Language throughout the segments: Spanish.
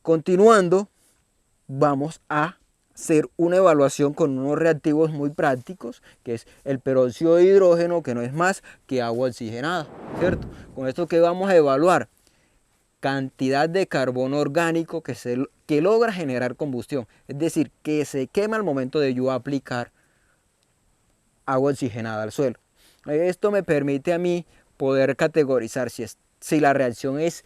Continuando, vamos a hacer una evaluación con unos reactivos muy prácticos, que es el peróxido de hidrógeno, que no es más que agua oxigenada, ¿cierto? Con esto, ¿qué vamos a evaluar? Cantidad de carbono orgánico que logra generar combustión, es decir, que se quema al momento de yo aplicar agua oxigenada al suelo. Esto me permite a mí poder categorizar si la reacción es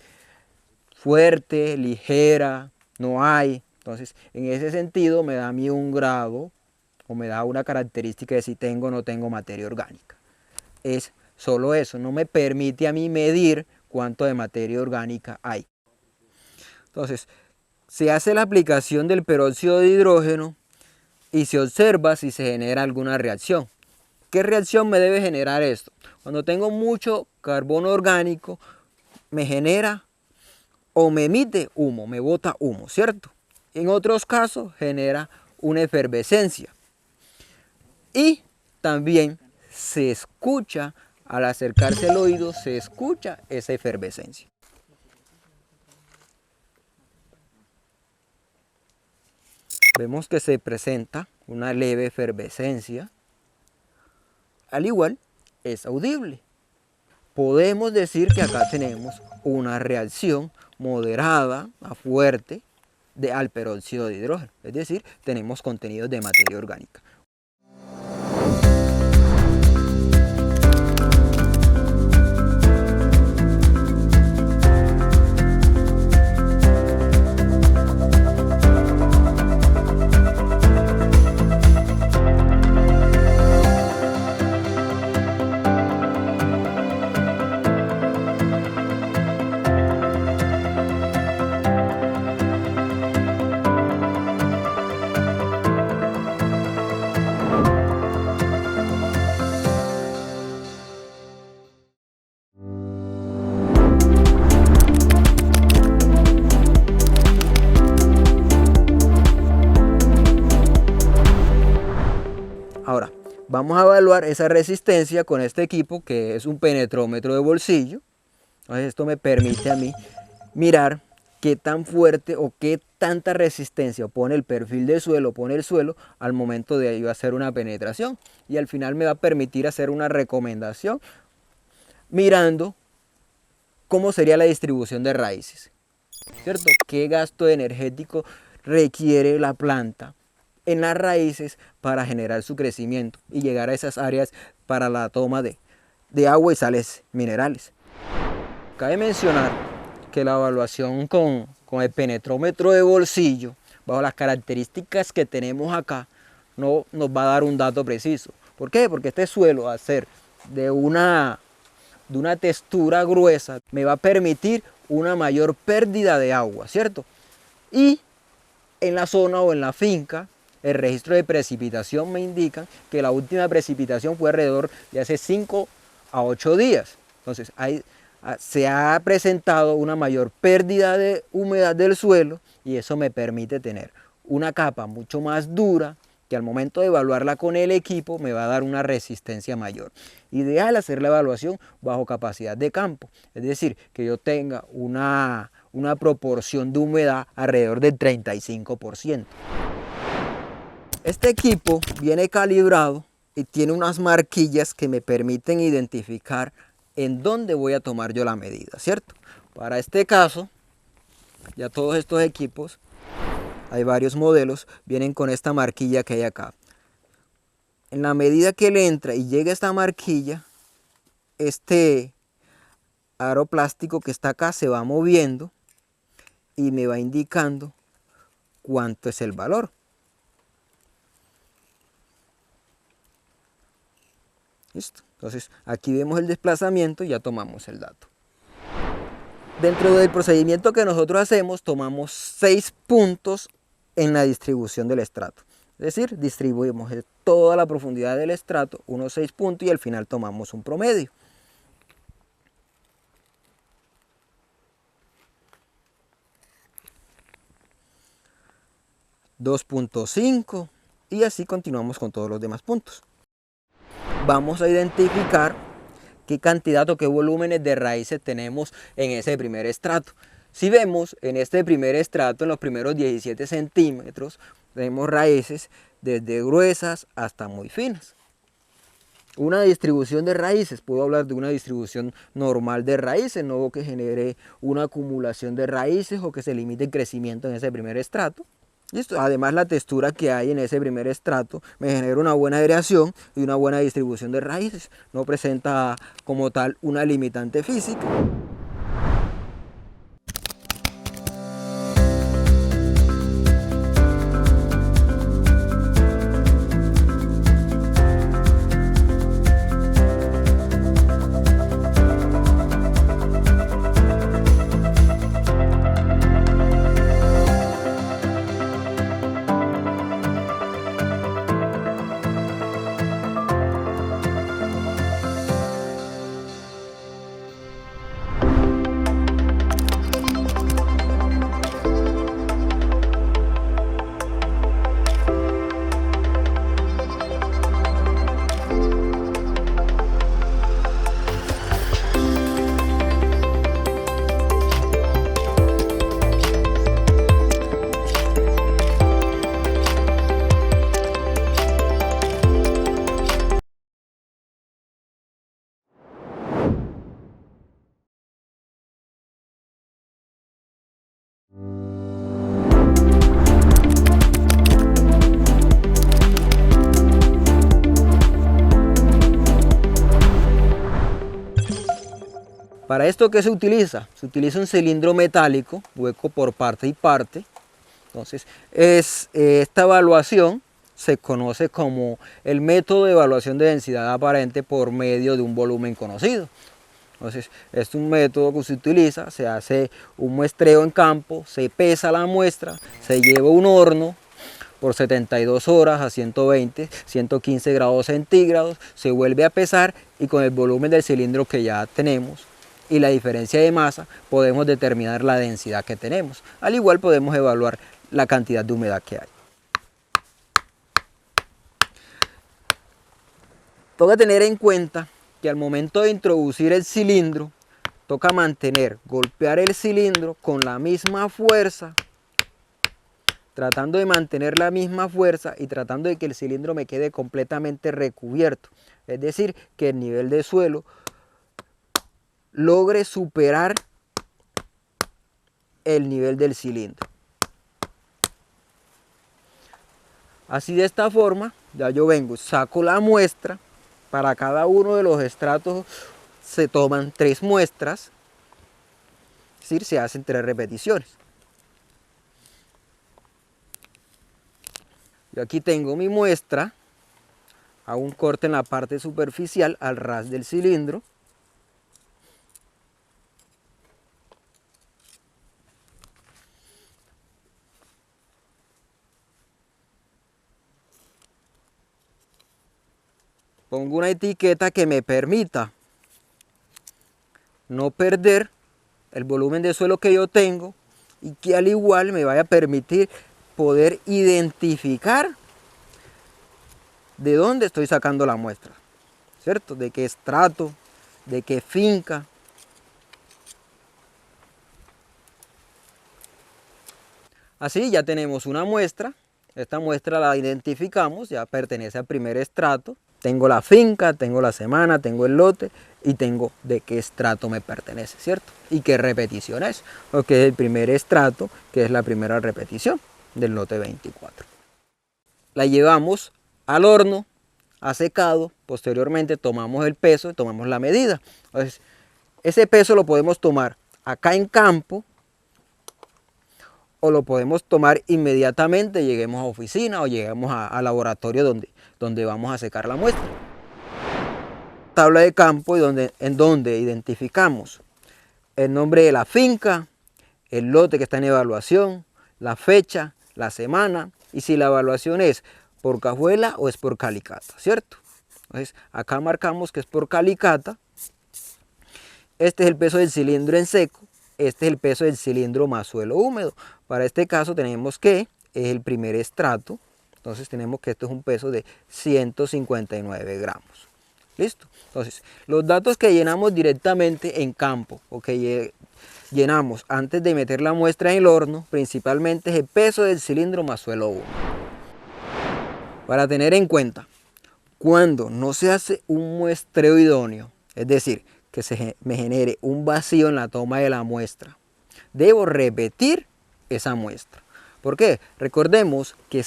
fuerte, ligera, no hay. Entonces, en ese sentido me da a mí un grado o me da una característica de si tengo o no tengo materia orgánica. Es solo eso, no me permite a mí medir cuánto de materia orgánica hay. Entonces, se hace la aplicación del peróxido de hidrógeno y se observa si se genera alguna reacción. ¿Qué reacción me debe generar esto? Cuando tengo mucho carbono orgánico, me genera o me emite humo, me bota humo, ¿cierto? En otros casos genera una efervescencia. Y también se escucha, al acercarse al oído, se escucha esa efervescencia. Vemos que se presenta una leve efervescencia. Al igual, es audible. Podemos decir que acá tenemos una reacción moderada a fuerte al peróxido de hidrógeno, es decir, tenemos contenidos de materia orgánica. Ahora, vamos a evaluar esa resistencia con este equipo que es un penetrómetro de bolsillo. Entonces esto me permite a mí mirar qué tan fuerte o qué tanta resistencia pone el perfil del suelo, pone el suelo al momento de yo hacer una penetración. Y al final me va a permitir hacer una recomendación mirando cómo sería la distribución de raíces, ¿cierto? ¿Qué gasto energético requiere la planta en las raíces para generar su crecimiento y llegar a esas áreas para la toma de agua y sales minerales? Cabe mencionar que la evaluación con el penetrómetro de bolsillo, bajo las características que tenemos acá, no nos va a dar un dato preciso. ¿Por qué? Porque este suelo, al ser de una textura gruesa, me va a permitir una mayor pérdida de agua, ¿cierto? Y en la zona o en la finca, el registro de precipitación me indica que la última precipitación fue alrededor de hace 5 a 8 días. Entonces, se ha presentado una mayor pérdida de humedad del suelo y eso me permite tener una capa mucho más dura que al momento de evaluarla con el equipo me va a dar una resistencia mayor. Ideal hacer la evaluación bajo capacidad de campo, es decir, que yo tenga una proporción de humedad alrededor del 35%. Este equipo viene calibrado y tiene unas marquillas que me permiten identificar en dónde voy a tomar yo la medida, ¿cierto? Para este caso, ya todos estos equipos, hay varios modelos, vienen con esta marquilla que hay acá. En la medida que le entra y llega esta marquilla, este aro plástico que está acá se va moviendo y me va indicando cuánto es el valor. ¿Listo? Entonces aquí vemos el desplazamiento y ya tomamos el dato. Dentro del procedimiento que nosotros hacemos, tomamos 6 puntos en la distribución del estrato. Es decir, distribuimos toda la profundidad del estrato, unos 6 puntos, y al final tomamos un promedio. $2.5 y así continuamos con todos los demás puntos. Vamos a identificar qué cantidad o qué volúmenes de raíces tenemos en ese primer estrato. Si vemos en este primer estrato, en los primeros 17 centímetros, tenemos raíces desde gruesas hasta muy finas. Una distribución de raíces, puedo hablar de una distribución normal de raíces, no que genere una acumulación de raíces o que se limite el crecimiento en ese primer estrato. Listo. Además, la textura que hay en ese primer estrato me genera una buena aireación y una buena distribución de raíces. No presenta como tal una limitante física. Para esto, ¿qué se utiliza? Se utiliza un cilindro metálico, hueco por parte y parte. Entonces, esta evaluación se conoce como el método de evaluación de densidad aparente por medio de un volumen conocido. Entonces, es un método que se utiliza, se hace un muestreo en campo, se pesa la muestra, se lleva a un horno por 72 horas a 120, 115 grados centígrados, se vuelve a pesar y con el volumen del cilindro que ya tenemos y la diferencia de masa podemos determinar la densidad que tenemos. Al igual podemos evaluar la cantidad de humedad que hay. Toca tener en cuenta que al momento de introducir el cilindro, toca golpear el cilindro con la misma fuerza, tratando de mantener la misma fuerza y tratando de que el cilindro me quede completamente recubierto. Es decir, que el nivel de suelo logre superar el nivel del cilindro. Así, de esta forma, ya yo saco la muestra. Para cada uno de los estratos se toman 3 muestras, es decir, se hacen 3 repeticiones. Yo aquí tengo mi muestra, hago un corte en la parte superficial al ras del cilindro. Pongo una etiqueta que me permita no perder el volumen de suelo que yo tengo y que al igual me vaya a permitir poder identificar de dónde estoy sacando la muestra, ¿cierto? De qué estrato, de qué finca. Así ya tenemos una muestra. Esta muestra la identificamos, ya pertenece al primer estrato. Tengo la finca, tengo la semana, tengo el lote y tengo de qué estrato me pertenece, ¿cierto? Y qué repetición es, porque es el primer estrato, que es la primera repetición del lote 24. La llevamos al horno, a secado, posteriormente tomamos el peso y tomamos la medida. Entonces, ese peso lo podemos tomar acá en campo o lo podemos tomar inmediatamente, lleguemos a oficina o lleguemos a laboratorio donde vamos a secar la muestra. Tabla de campo en donde identificamos el nombre de la finca, el lote que está en evaluación, la fecha, la semana y si la evaluación es por cajuela o es por calicata, ¿cierto? Entonces acá marcamos que es por calicata. Este es el peso del cilindro en seco, este es el peso del cilindro más suelo húmedo. Para este caso tenemos que es el primer estrato, entonces tenemos que esto es un peso de 159 gramos. ¿Listo? Entonces, los datos que llenamos directamente en campo o que llenamos antes de meter la muestra en el horno, principalmente es el peso del cilindro más suelo 1. Para tener en cuenta, cuando no se hace un muestreo idóneo, es decir, que me genere un vacío en la toma de la muestra, debo repetir esa muestra. ¿Por qué? Recordemos que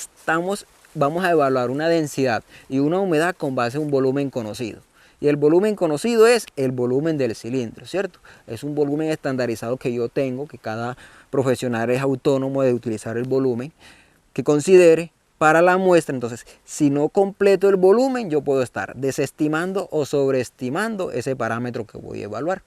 vamos a evaluar una densidad y una humedad con base a un volumen conocido. Y el volumen conocido es el volumen del cilindro, ¿cierto? Es un volumen estandarizado que yo tengo, que cada profesional es autónomo de utilizar el volumen que considere para la muestra. Entonces, si no completo el volumen, yo puedo estar desestimando o sobreestimando ese parámetro que voy a evaluar.